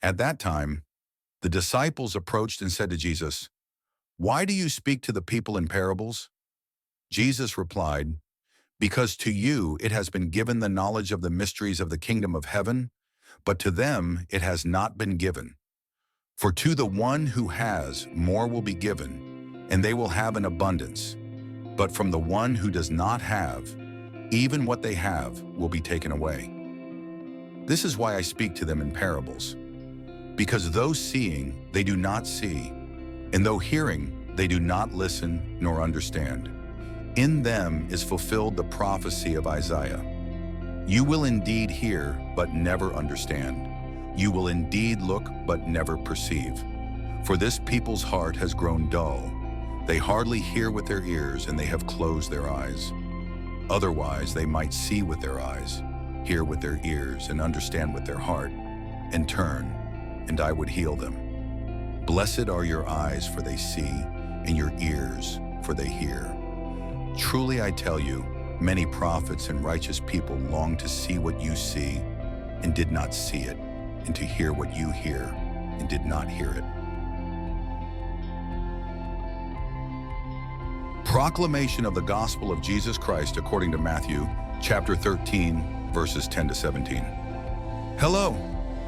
At that time, the disciples approached and said to Jesus, "Why do you speak to the people in parables?" Jesus replied, "Because to you it has been given the knowledge of the mysteries of the kingdom of heaven, but to them it has not been given. For to the one who has, more will be given, and they will have an abundance. But from the one who does not have, even what they have will be taken away. This is why I speak to them in parables. Because though seeing, they do not see, and though hearing, they do not listen nor understand. In them is fulfilled the prophecy of Isaiah. You will indeed hear, but never understand. You will indeed look, but never perceive. For this people's heart has grown dull. They hardly hear with their ears, and they have closed their eyes. Otherwise, they might see with their eyes, hear with their ears, and understand with their heart, and turn, and I would heal them. Blessed are your eyes, for they see, and your ears, for they hear. Truly I tell you, many prophets and righteous people longed to see what you see, and did not see it, and to hear what you hear, and did not hear it. Proclamation of the Gospel of Jesus Christ according to Matthew, chapter 13, verses 10 to 17. Hello,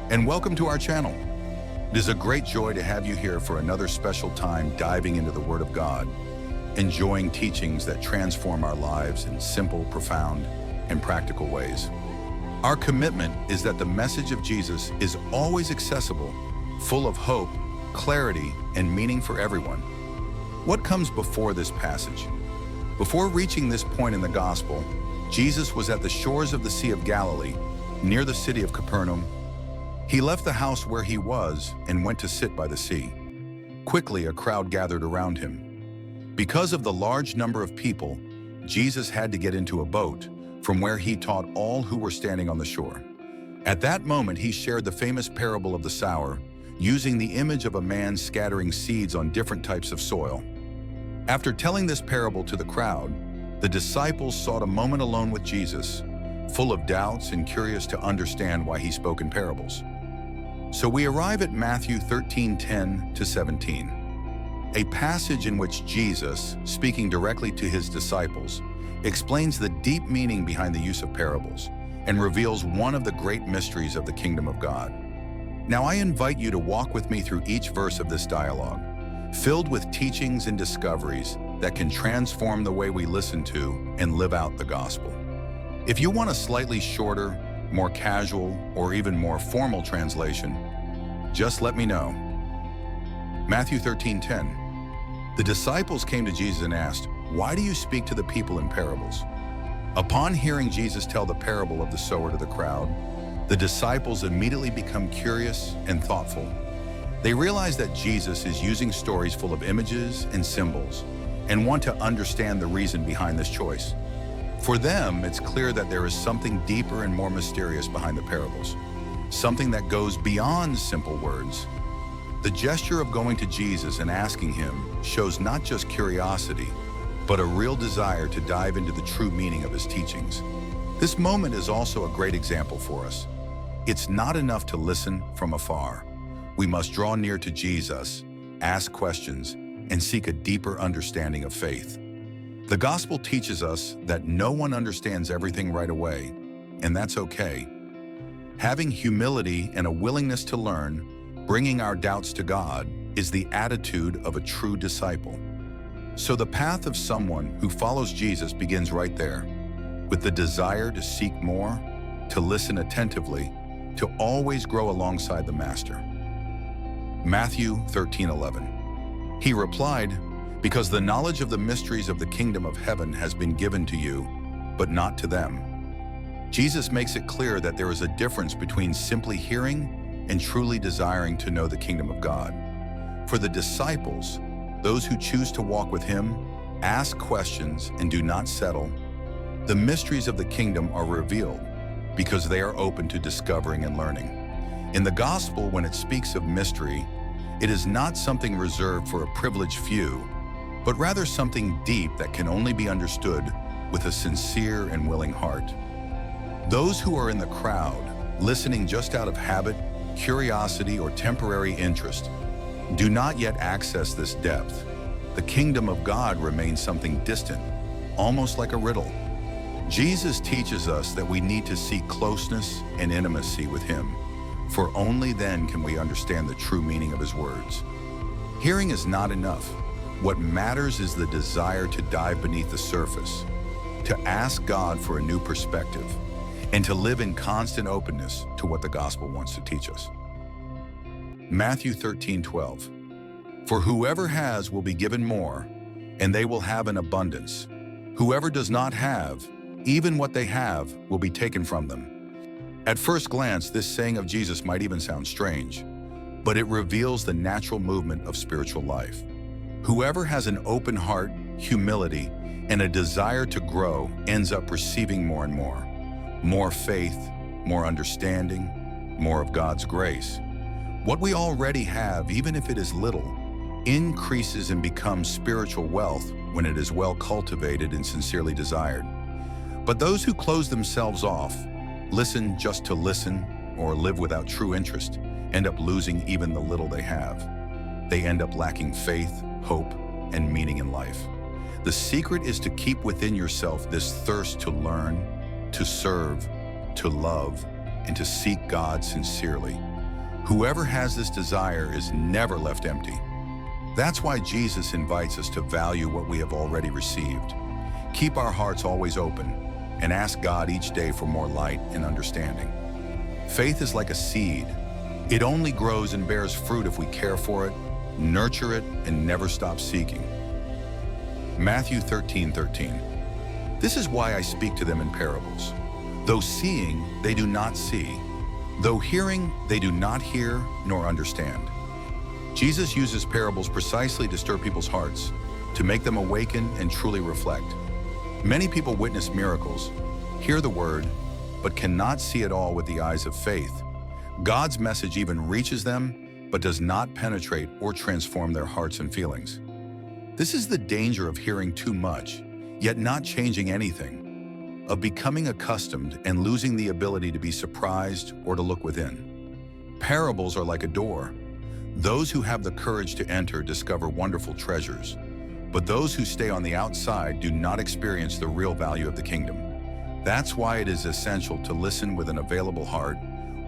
and welcome to our channel. It is a great joy to have you here for another special time diving into the Word of God, enjoying teachings that transform our lives in simple, profound, and practical ways. Our commitment is that the message of Jesus is always accessible, full of hope, clarity, and meaning for everyone. What comes before this passage? Before reaching this point in the Gospel, Jesus was at the shores of the Sea of Galilee, near the city of Capernaum. He left the house where he was and went to sit by the sea. Quickly, a crowd gathered around him. Because of the large number of people, Jesus had to get into a boat, from where he taught all who were standing on the shore. At that moment, he shared the famous parable of the sower, using the image of a man scattering seeds on different types of soil. After telling this parable to the crowd, the disciples sought a moment alone with Jesus, full of doubts and curious to understand why he spoke in parables. So we arrive at Matthew 13:10 to 17, a passage in which Jesus, speaking directly to his disciples, explains the deep meaning behind the use of parables and reveals one of the great mysteries of the kingdom of God. Now I invite you to walk with me through each verse of this dialogue, filled with teachings and discoveries that can transform the way we listen to and live out the gospel. If you want a slightly shorter, more casual, or even more formal translation, just let me know. Matthew 13:10. The disciples came to Jesus and asked, "Why do you speak to the people in parables?" Upon hearing Jesus tell the parable of the sower to the crowd, the disciples immediately become curious and thoughtful. They realize that Jesus is using stories full of images and symbols and want to understand the reason behind this choice. For them, it's clear that there is something deeper and more mysterious behind the parables, something that goes beyond simple words. The gesture of going to Jesus and asking him shows not just curiosity, but a real desire to dive into the true meaning of his teachings. This moment is also a great example for us. It's not enough to listen from afar. We must draw near to Jesus, ask questions, and seek a deeper understanding of faith. The gospel teaches us that no one understands everything right away, and that's okay. Having humility and a willingness to learn, bringing our doubts to God, is the attitude of a true disciple. So the path of someone who follows Jesus begins right there, with the desire to seek more, to listen attentively, to always grow alongside the Master. Matthew 13:11. He replied, "Because the knowledge of the mysteries of the kingdom of heaven has been given to you, but not to them." Jesus makes it clear that there is a difference between simply hearing and truly desiring to know the kingdom of God. For the disciples, those who choose to walk with him, ask questions, and do not settle, the mysteries of the kingdom are revealed because they are open to discovering and learning. In the gospel, when it speaks of mystery, it is not something reserved for a privileged few, but rather something deep that can only be understood with a sincere and willing heart. Those who are in the crowd, listening just out of habit, curiosity, or temporary interest do not yet access this depth, the kingdom of God remains something distant, almost like a riddle. Jesus teaches us that we need to seek closeness and intimacy with Him, for only then can we understand the true meaning of His words. Hearing is not enough. What matters is the desire to dive beneath the surface, to ask God for a new perspective, and to live in constant openness to what the gospel wants to teach us. Matthew 13:12. For whoever has will be given more, and they will have an abundance. Whoever does not have, even what they have, will be taken from them. At first glance, this saying of Jesus might even sound strange, but it reveals the natural movement of spiritual life. Whoever has an open heart, humility, and a desire to grow ends up receiving more and more. More faith, more understanding, more of God's grace. What we already have, even if it is little, increases and becomes spiritual wealth when it is well cultivated and sincerely desired. But those who close themselves off, listen just to listen, or live without true interest, end up losing even the little they have. They end up lacking faith, hope, and meaning in life. The secret is to keep within yourself this thirst to learn, to serve, to love, and to seek God sincerely. Whoever has this desire is never left empty. That's why Jesus invites us to value what we have already received. Keep our hearts always open and ask God each day for more light and understanding. Faith is like a seed. It only grows and bears fruit if we care for it, nurture it, and never stop seeking. Matthew 13:13. This is why I speak to them in parables. Though seeing, they do not see. Though hearing, they do not hear nor understand. Jesus uses parables precisely to stir people's hearts, to make them awaken and truly reflect. Many people witness miracles, hear the word, but cannot see it all with the eyes of faith. God's message even reaches them, but does not penetrate or transform their hearts and feelings. This is the danger of hearing too much, yet not changing anything, of becoming accustomed and losing the ability to be surprised or to look within. Parables are like a door. Those who have the courage to enter discover wonderful treasures, but those who stay on the outside do not experience the real value of the kingdom. That's why it is essential to listen with an available heart,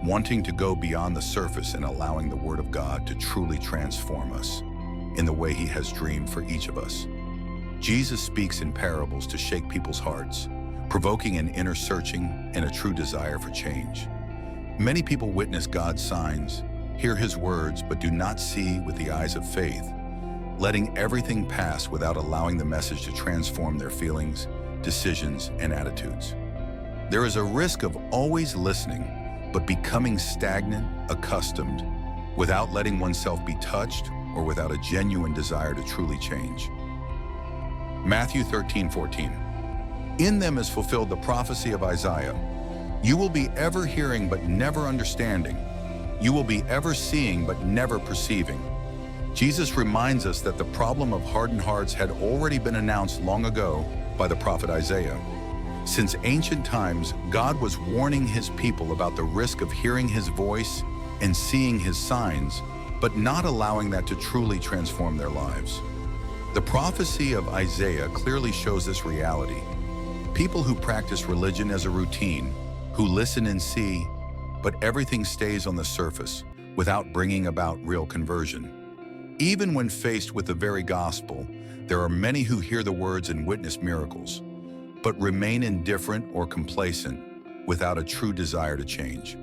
wanting to go beyond the surface and allowing the Word of God to truly transform us in the way He has dreamed for each of us. Jesus speaks in parables to shake people's hearts, provoking an inner searching and a true desire for change. Many people witness God's signs, hear His words, but do not see with the eyes of faith, letting everything pass without allowing the message to transform their feelings, decisions, and attitudes. There is a risk of always listening, but becoming stagnant, accustomed, without letting oneself be touched or without a genuine desire to truly change. Matthew 13:14. In them is fulfilled the prophecy of Isaiah. You will be ever hearing but never understanding. You will be ever seeing but never perceiving. Jesus reminds us that the problem of hardened hearts had already been announced long ago by the prophet Isaiah. Since ancient times, God was warning His people about the risk of hearing His voice and seeing His signs, but not allowing that to truly transform their lives. The prophecy of Isaiah clearly shows this reality. People who practice religion as a routine, who listen and see, but everything stays on the surface without bringing about real conversion. Even when faced with the very gospel, there are many who hear the words and witness miracles, but remain indifferent or complacent without a true desire to change.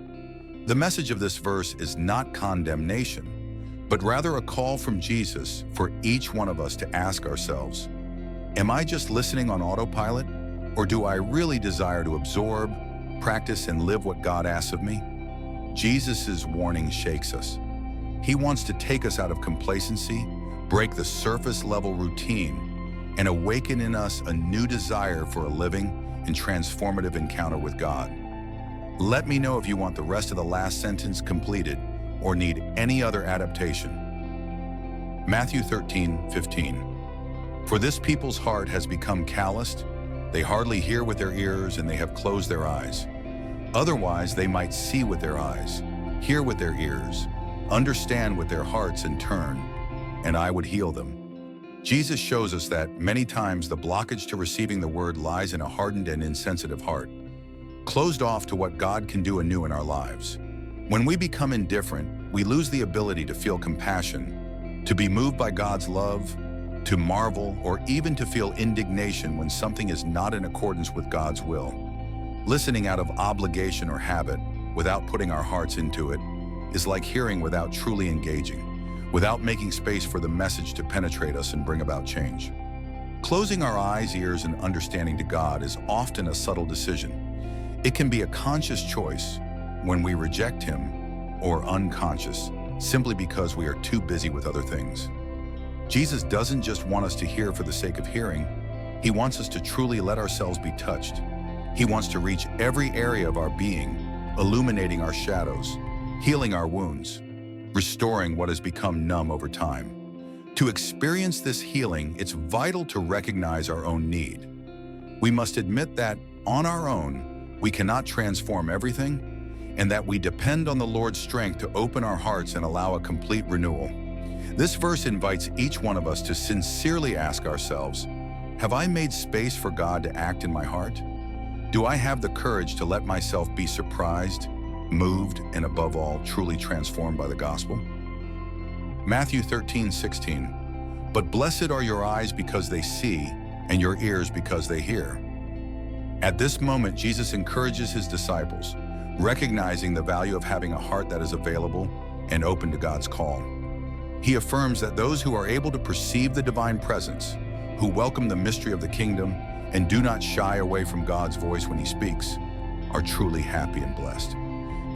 The message of this verse is not condemnation, but rather a call from Jesus for each one of us to ask ourselves, am I just listening on autopilot, or do I really desire to absorb, practice, and live what God asks of me? Jesus' warning shakes us. He wants to take us out of complacency, break the surface-level routine, and awaken in us a new desire for a living and transformative encounter with God. Let me know if you want the rest of the last sentence completed or need any other adaptation. Matthew 13:15. For this people's heart has become calloused, they hardly hear with their ears and they have closed their eyes. Otherwise they might see with their eyes, hear with their ears, understand with their hearts in turn, and I would heal them. Jesus shows us that many times the blockage to receiving the word lies in a hardened and insensitive heart, closed off to what God can do anew in our lives. When we become indifferent, we lose the ability to feel compassion, to be moved by God's love, to marvel, or even to feel indignation when something is not in accordance with God's will. Listening out of obligation or habit, without putting our hearts into it, is like hearing without truly engaging, without making space for the message to penetrate us and bring about change. Closing our eyes, ears, and understanding to God is often a subtle decision. It can be a conscious choice when we reject Him, or unconscious, simply because we are too busy with other things. Jesus doesn't just want us to hear for the sake of hearing. He wants us to truly let ourselves be touched. He wants to reach every area of our being, illuminating our shadows, healing our wounds, restoring what has become numb over time. To experience this healing, it's vital to recognize our own need. We must admit that, on our own, we cannot transform everything, and that we depend on the Lord's strength to open our hearts and allow a complete renewal. This verse invites each one of us to sincerely ask ourselves, have I made space for God to act in my heart? Do I have the courage to let myself be surprised, moved, and above all, truly transformed by the gospel? Matthew 13:16. But blessed are your eyes because they see, and your ears because they hear. At this moment, Jesus encourages His disciples, recognizing the value of having a heart that is available and open to God's call. He affirms that those who are able to perceive the divine presence, who welcome the mystery of the kingdom, and do not shy away from God's voice when He speaks, are truly happy and blessed.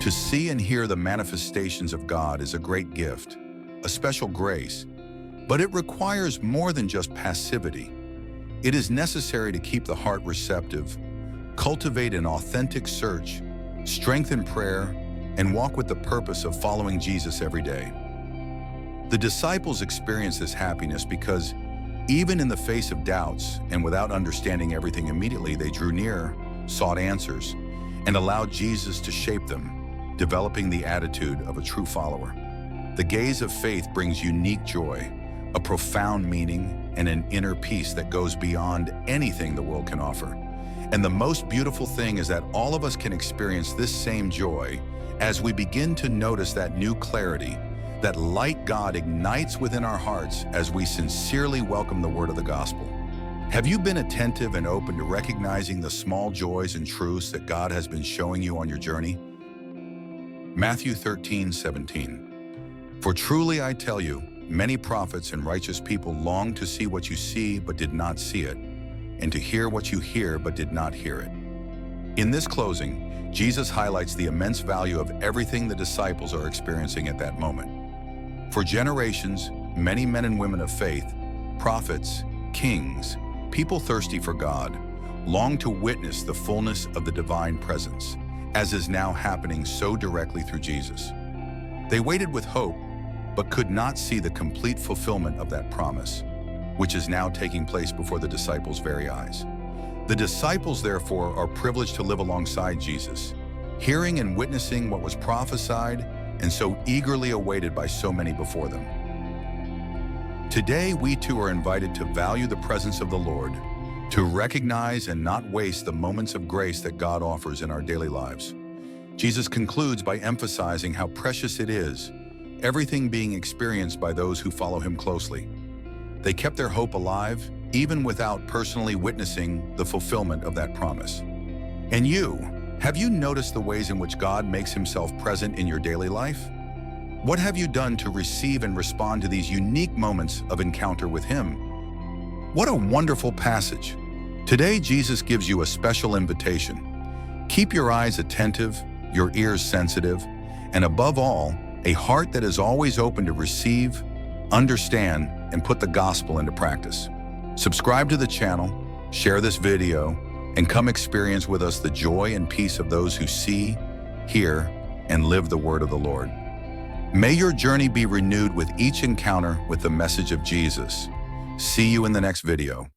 To see and hear the manifestations of God is a great gift, a special grace, but it requires more than just passivity. It is necessary to keep the heart receptive, cultivate an authentic search, strengthen prayer, and walk with the purpose of following Jesus every day. The disciples experienced this happiness because, even in the face of doubts and without understanding everything immediately, they drew near, sought answers, and allowed Jesus to shape them, developing the attitude of a true follower. The gaze of faith brings unique joy, a profound meaning, and an inner peace that goes beyond anything the world can offer. And the most beautiful thing is that all of us can experience this same joy as we begin to notice that new clarity, that light God ignites within our hearts as we sincerely welcome the word of the gospel. Have you been attentive and open to recognizing the small joys and truths that God has been showing you on your journey? Matthew 13:17. For truly I tell you, many prophets and righteous people long to see what you see but did not see it, and to hear what you hear but did not hear it. In this closing, Jesus highlights the immense value of everything the disciples are experiencing at that moment. For generations, many men and women of faith, prophets, kings, people thirsty for God, long to witness the fullness of the divine presence, as is now happening so directly through Jesus. They waited with hope, but could not see the complete fulfillment of that promise, which is now taking place before the disciples' very eyes. The disciples, therefore, are privileged to live alongside Jesus, hearing and witnessing what was prophesied and so eagerly awaited by so many before them. Today, we too are invited to value the presence of the Lord, to recognize and not waste the moments of grace that God offers in our daily lives. Jesus concludes by emphasizing how precious it is, everything being experienced by those who follow Him closely. They kept their hope alive, even without personally witnessing the fulfillment of that promise. And you, have you noticed the ways in which God makes Himself present in your daily life? What have you done to receive and respond to these unique moments of encounter with Him? What a wonderful passage. Today, Jesus gives you a special invitation. Keep your eyes attentive, your ears sensitive, and above all, a heart that is always open to receive, understand, and put the gospel into practice. Subscribe to the channel, share this video, and come experience with us the joy and peace of those who see, hear, and live the word of the Lord. May your journey be renewed with each encounter with the message of Jesus. See you in the next video.